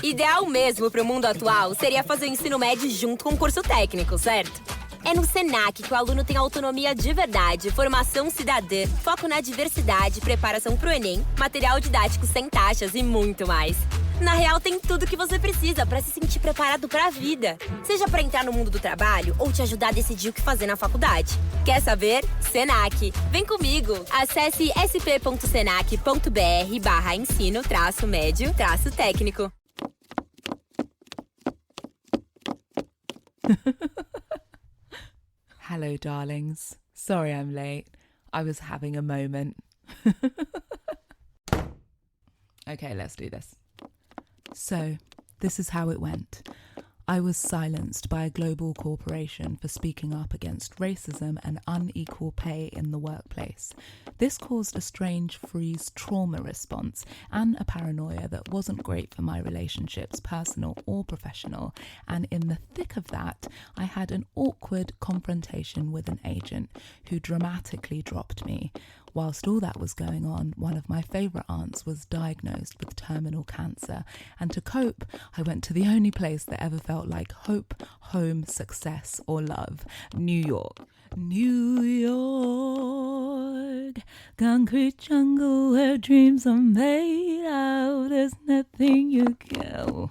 Ideal mesmo para o mundo atual seria fazer o ensino médio junto com o curso técnico, certo? É no Senac que o aluno tem autonomia de verdade, formação cidadã, foco na diversidade, preparação para o Enem, material didático sem taxas e muito mais. Na real, tem tudo que você precisa para se sentir preparado para a vida. Seja para entrar no mundo do trabalho ou te ajudar a decidir o que fazer na faculdade. Quer saber? Senac. Vem comigo. Acesse sp.senac.br/ensino-médio-técnico. Hello, darlings. Sorry I'm late. I was having a moment. Okay, let's do this. So, this is how it went. I was silenced by a global corporation for speaking up against racism and unequal pay in the workplace. This caused a strange freeze trauma response and a paranoia that wasn't great for my relationships, personal or professional. And in the thick of that, I had an awkward confrontation with an agent who dramatically dropped me. Whilst all that was going on, one of my favourite aunts was diagnosed with terminal cancer, and to cope, I went to the only place that ever felt like hope, home, success or love: New York. New York, concrete jungle where dreams are made out. There's nothing you can...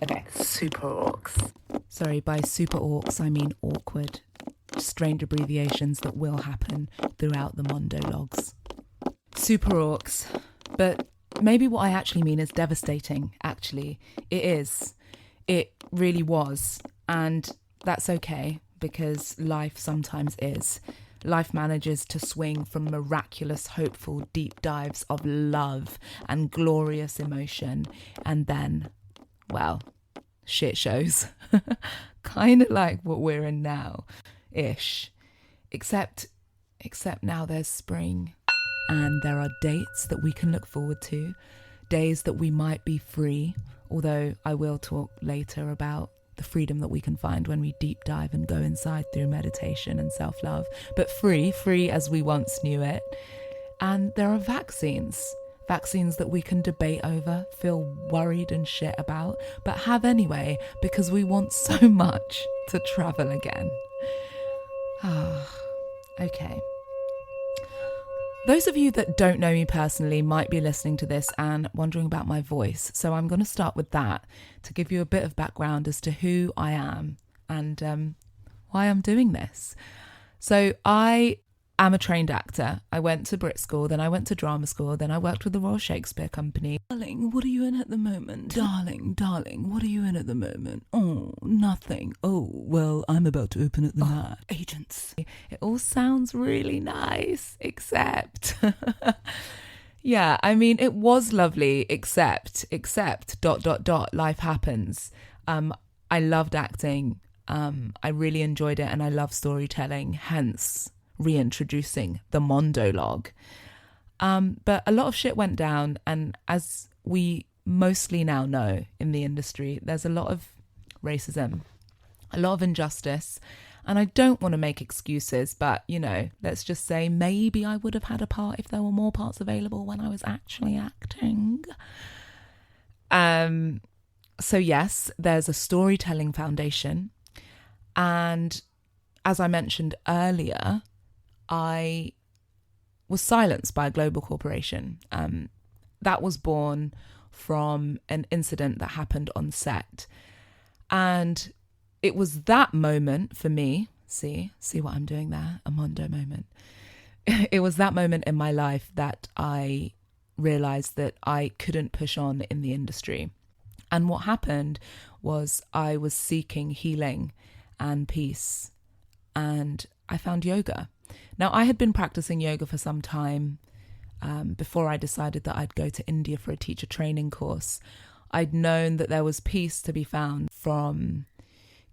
Okay. Super orcs. Sorry, by super orcs I mean awkward. Strange abbreviations that will happen throughout the Mondologues. Super orcs. But maybe what I actually mean is devastating, actually. It is. It really was. And that's okay, because life sometimes is. Life manages to swing from miraculous, hopeful deep dives of love and glorious emotion. And then, well, shit shows. Kind of like what we're in now. Ish. Except now there's spring and there are dates that we can look forward to, days that we might be free, although I will talk later about the freedom that we can find when we deep dive and go inside through meditation and self-love, but free as we once knew it. And there are vaccines that we can debate over, feel worried and shit about, but have anyway because we want so much to travel again. Okay. Those of you that don't know me personally might be listening to this and wondering about my voice, so I'm going to start with that to give you a bit of background as to who I am and why I'm doing this. So I am a trained actor. I went to Brit School, then I went to drama school, then I worked with the Royal Shakespeare Company. Darling, what are you in at the moment? Darling, what are you in at the moment? Oh, nothing. Oh, well, I'm about to open at the night. Agents. It all sounds really nice, except... Yeah, I mean, it was lovely, except... life happens. I loved acting. I really enjoyed it and I love storytelling, hence... reintroducing the Mondologue. But a lot of shit went down, and as we mostly now know in the industry, there's a lot of racism, a lot of injustice, and I don't want to make excuses, but, you know, let's just say maybe I would have had a part if there were more parts available when I was actually acting. So yes, there's a storytelling foundation, and as I mentioned earlier, I was silenced by a global corporation. That was born from an incident that happened on set. And it was that moment for me, see what I'm doing there? A Mondo moment. It was that moment in my life that I realised that I couldn't push on in the industry. And what happened was I was seeking healing and peace, and I found yoga. Now, I had been practicing yoga for some time before I decided that I'd go to India for a teacher training course. I'd known that there was peace to be found from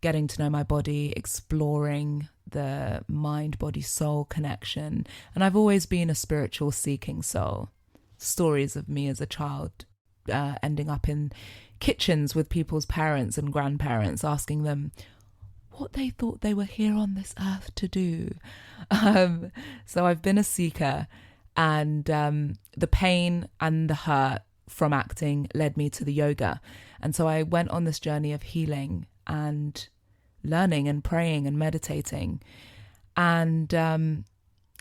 getting to know my body, exploring the mind-body-soul connection. And I've always been a spiritual seeking soul. Stories of me as a child ending up in kitchens with people's parents and grandparents, asking them what they thought they were here on this earth to do. So I've been a seeker, and the pain and the hurt from acting led me to the yoga. And so I went on this journey of healing and learning and praying and meditating. And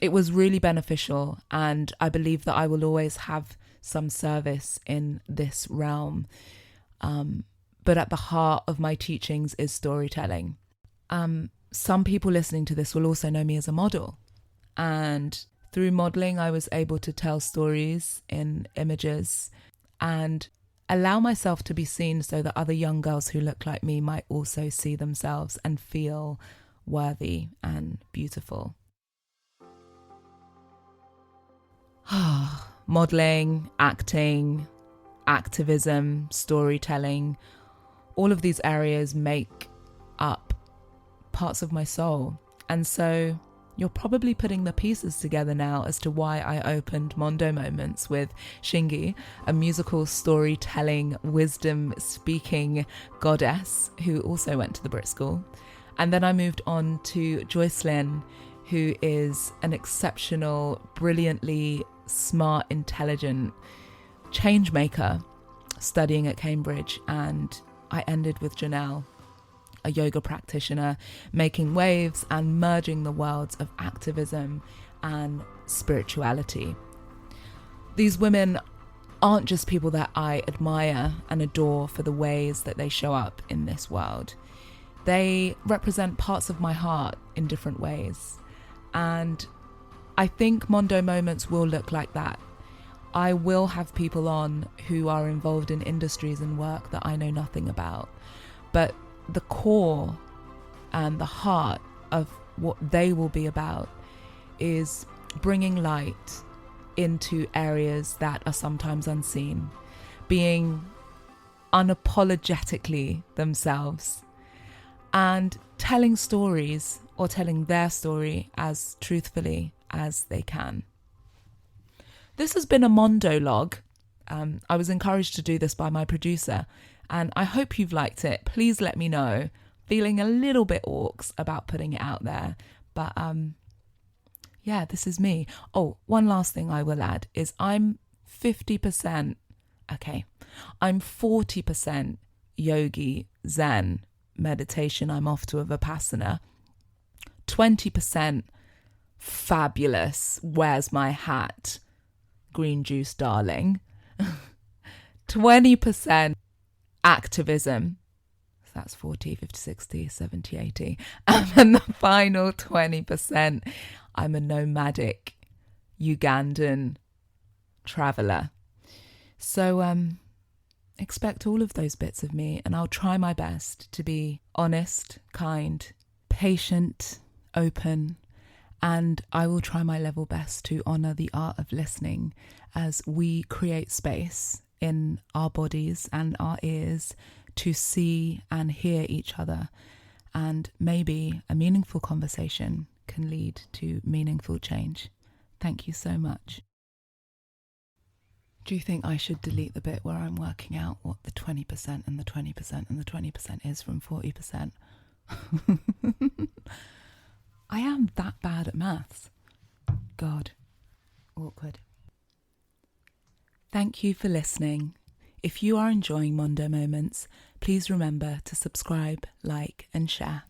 it was really beneficial. And I believe that I will always have some service in this realm. But at the heart of my teachings is storytelling. Some people listening to this will also know me as a model. And through modeling, I was able to tell stories in images and allow myself to be seen so that other young girls who look like me might also see themselves and feel worthy and beautiful. Modeling, acting, activism, storytelling, all of these areas make up parts of my soul. And so you're probably putting the pieces together now as to why I opened Mondo Moments with Shingi, a musical storytelling, wisdom speaking goddess who also went to the Brit School. And then I moved on to Joycelyn, who is an exceptional, brilliantly smart, intelligent change maker studying at Cambridge. And I ended with Janelle, a yoga practitioner, making waves and merging the worlds of activism and spirituality. These women aren't just people that I admire and adore for the ways that they show up in this world. They represent parts of my heart in different ways. And I think Mondo Moments will look like that. I will have people on who are involved in industries and work that I know nothing about. But the core and the heart of what they will be about is bringing light into areas that are sometimes unseen, being unapologetically themselves, and telling stories or telling their story as truthfully as they can. This has been a Mondologue. I was encouraged to do this by my producer, and I hope you've liked it. Please let me know. Feeling a little bit orcs about putting it out there. But yeah, this is me. Oh, one last thing I will add is I'm 40% yogi, Zen, meditation. I'm off to a Vipassana. 20% fabulous, where's my hat, green juice darling. 20% activism. That's 40, 50, 60, 70, 80. And then the final 20%, I'm a nomadic Ugandan traveller. So expect all of those bits of me, and I'll try my best to be honest, kind, patient, open, and I will try my level best to honour the art of listening as we create space in our bodies and our ears to see and hear each other. And maybe a meaningful conversation can lead to meaningful change. Thank you so much. Do you think I should delete the bit where I'm working out what the 20% and the 20% and the 20% is from 40%? I am that bad at maths. God, awkward. Thank you for listening. If you are enjoying Mondo Moments, please remember to subscribe, like, and share.